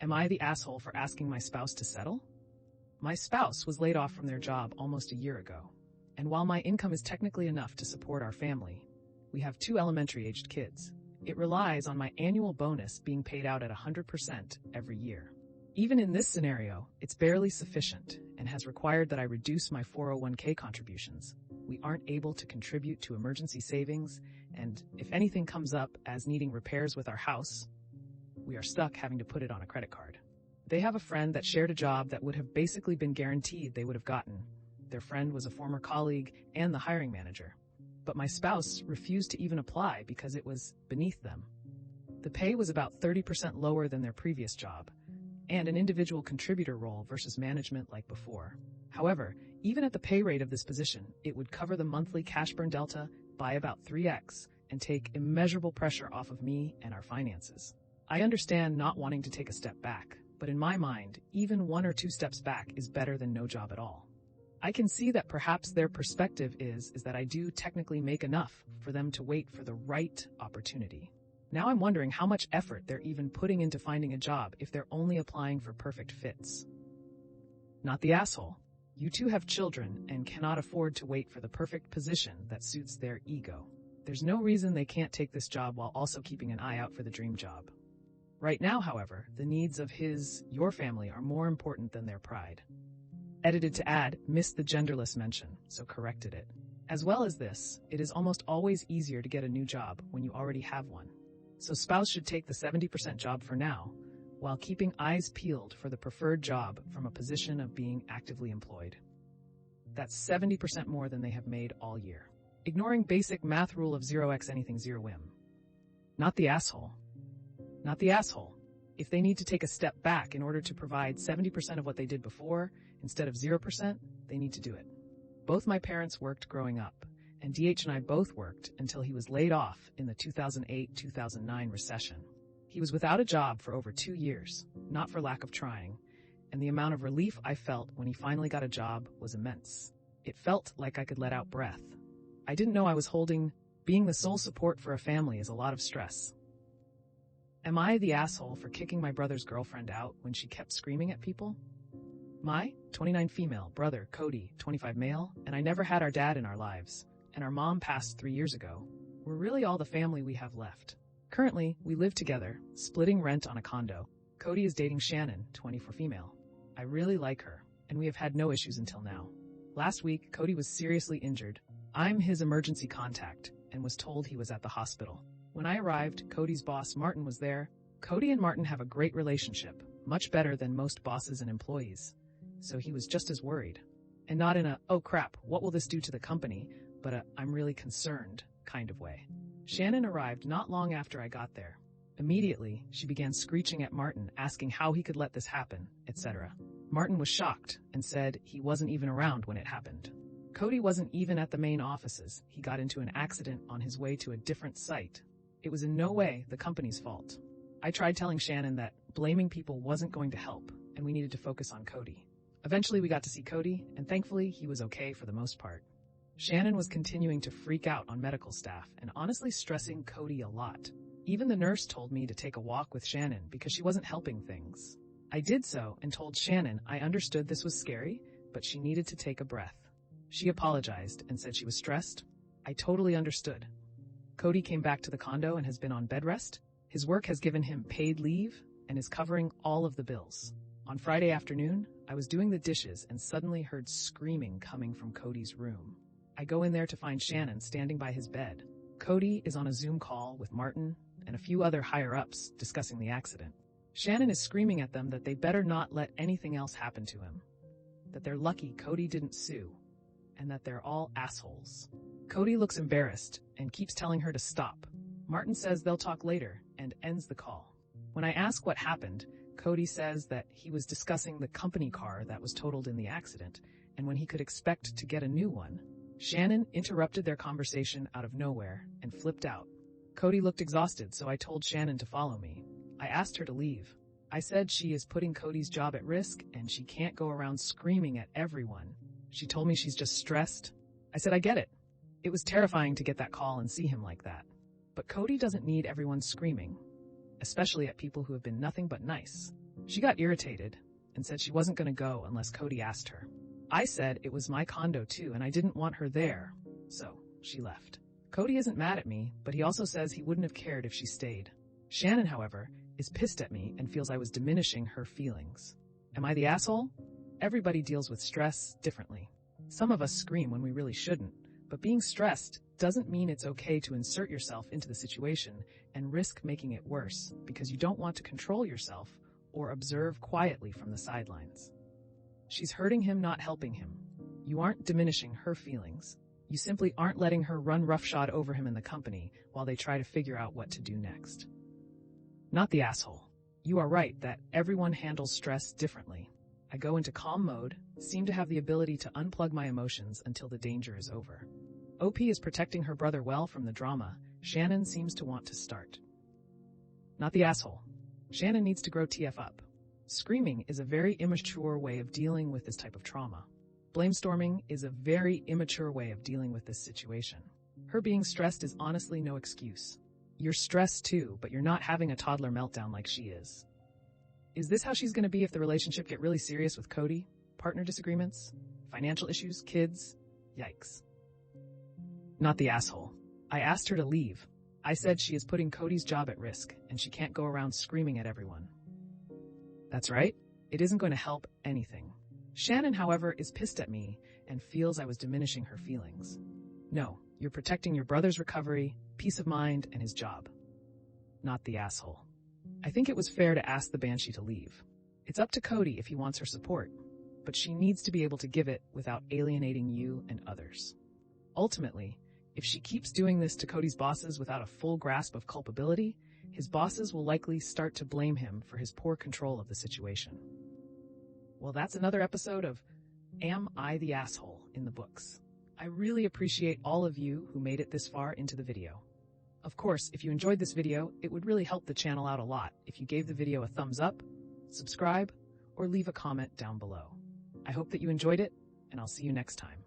Am I the asshole for asking my spouse to settle? My spouse was laid off from their job almost a year ago, and while my income is technically enough to support our family, we have 2 elementary-aged kids. It relies on my annual bonus being paid out at 100% every year. Even in this scenario, it's barely sufficient and has required that I reduce my 401k contributions. We aren't able to contribute to emergency savings, and if anything comes up as needing repairs with our house, we are stuck having to put it on a credit card. They have a friend that shared a job that would have basically been guaranteed they would have gotten. Their friend was a former colleague and the hiring manager. But my spouse refused to even apply because it was beneath them. The pay was about 30% lower than their previous job, and an individual contributor role versus management like before. However, even at the pay rate of this position, it would cover the monthly cash burn delta by about 3x and take immeasurable pressure off of me and our finances. I understand not wanting to take a step back, but in my mind, even 1 or 2 steps back is better than no job at all. I can see that perhaps their perspective is that I do technically make enough for them to wait for the right opportunity. Now I'm wondering how much effort they're even putting into finding a job if they're only applying for perfect fits. Not the asshole. You two have children and cannot afford to wait for the perfect position that suits their ego. There's no reason they can't take this job while also keeping an eye out for the dream job. Right now, however, the needs of your family are more important than their pride. Edited to add, missed the genderless mention, so corrected it. As well as this, it is almost always easier to get a new job when you already have one. So spouse should take the 70% job for now, while keeping eyes peeled for the preferred job from a position of being actively employed. That's 70% more than they have made all year. Ignoring basic math rule of 0x anything 0 whim. Not the asshole. Not the asshole. If they need to take a step back in order to provide 70% of what they did before, instead of 0%, they need to do it. Both my parents worked growing up, and DH and I both worked until he was laid off in the 2008-2009 recession. He was without a job for over 2 years, not for lack of trying, and the amount of relief I felt when he finally got a job was immense. It felt like I could let out breath. I didn't know I was being the sole support for a family is a lot of stress. Am I the asshole for kicking my brother's girlfriend out when she kept screaming at people? My 29 female brother, Cody, 25 male, and I never had our dad in our lives, and our mom passed 3 years ago. We're really all the family we have left. Currently, we live together, splitting rent on a condo. Cody is dating Shannon, 24 female. I really like her, and we have had no issues until now. Last week, Cody was seriously injured. I'm his emergency contact, and was told he was at the hospital. When I arrived, Cody's boss, Martin, was there. Cody and Martin have a great relationship, much better than most bosses and employees. So he was just as worried. And not in a, oh crap, what will this do to the company, but a, I'm really concerned kind of way. Shannon arrived not long after I got there. Immediately, she began screeching at Martin, asking how he could let this happen, etc. Martin was shocked and said he wasn't even around when it happened. Cody wasn't even at the main offices. He got into an accident on his way to a different site. It was in no way the company's fault. I tried telling Shannon that blaming people wasn't going to help, and we needed to focus on Cody. Eventually we got to see Cody, and thankfully he was okay for the most part. Shannon was continuing to freak out on medical staff and honestly stressing Cody a lot. Even the nurse told me to take a walk with Shannon because she wasn't helping things. I did so and told Shannon I understood this was scary, but she needed to take a breath. She apologized and said she was stressed. I totally understood. Cody came back to the condo and has been on bed rest. His work has given him paid leave and is covering all of the bills. On Friday afternoon, I was doing the dishes and suddenly heard screaming coming from Cody's room. I go in there to find Shannon standing by his bed. Cody is on a Zoom call with Martin and a few other higher-ups discussing the accident. Shannon is screaming at them that they better not let anything else happen to him, that they're lucky Cody didn't sue, and that they're all assholes. Cody looks embarrassed and keeps telling her to stop. Martin says they'll talk later and ends the call. When I ask what happened, Cody says that he was discussing the company car that was totaled in the accident and when he could expect to get a new one. Shannon interrupted their conversation out of nowhere and flipped out. Cody looked exhausted, so I told Shannon to follow me. I asked her to leave. I said she is putting Cody's job at risk and she can't go around screaming at everyone. She told me she's just stressed. I said I get it. It was terrifying to get that call and see him like that. But Cody doesn't need everyone screaming, especially at people who have been nothing but nice. She got irritated and said she wasn't going to go unless Cody asked her. I said it was my condo too and I didn't want her there, so she left. Cody isn't mad at me, but he also says he wouldn't have cared if she stayed. Shannon, however, is pissed at me and feels I was diminishing her feelings. Am I the asshole? Everybody deals with stress differently. Some of us scream when we really shouldn't, but being stressed doesn't mean it's okay to insert yourself into the situation and risk making it worse because you don't want to control yourself or observe quietly from the sidelines. She's hurting him, not helping him. You aren't diminishing her feelings. You simply aren't letting her run roughshod over him in the company while they try to figure out what to do next. Not the asshole. You are right that everyone handles stress differently. I go into calm mode, seem to have the ability to unplug my emotions until the danger is over. OP is protecting her brother well from the drama. Shannon seems to want to start. Not the asshole. Shannon needs to grow TF up. Screaming is a very immature way of dealing with this type of trauma. Blamestorming is a very immature way of dealing with this situation. Her being stressed is honestly no excuse. You're stressed too, but you're not having a toddler meltdown like she is. Is this how she's going to be if the relationship get really serious with Cody? Partner disagreements? Financial issues? Kids? Yikes. Not the asshole. I asked her to leave. I said she is putting Cody's job at risk, and she can't go around screaming at everyone. That's right. It isn't going to help anything. Shannon, however, is pissed at me and feels I was diminishing her feelings. No, you're protecting your brother's recovery, peace of mind, and his job. Not the asshole. I think it was fair to ask the Banshee to leave. It's up to Cody if he wants her support, but she needs to be able to give it without alienating you and others. Ultimately, if she keeps doing this to Cody's bosses without a full grasp of culpability, his bosses will likely start to blame him for his poor control of the situation. Well, that's another episode of Am I the Asshole in the books. I really appreciate all of you who made it this far into the video. Of course, if you enjoyed this video, it would really help the channel out a lot if you gave the video a thumbs up, subscribe, or leave a comment down below. I hope that you enjoyed it, and I'll see you next time.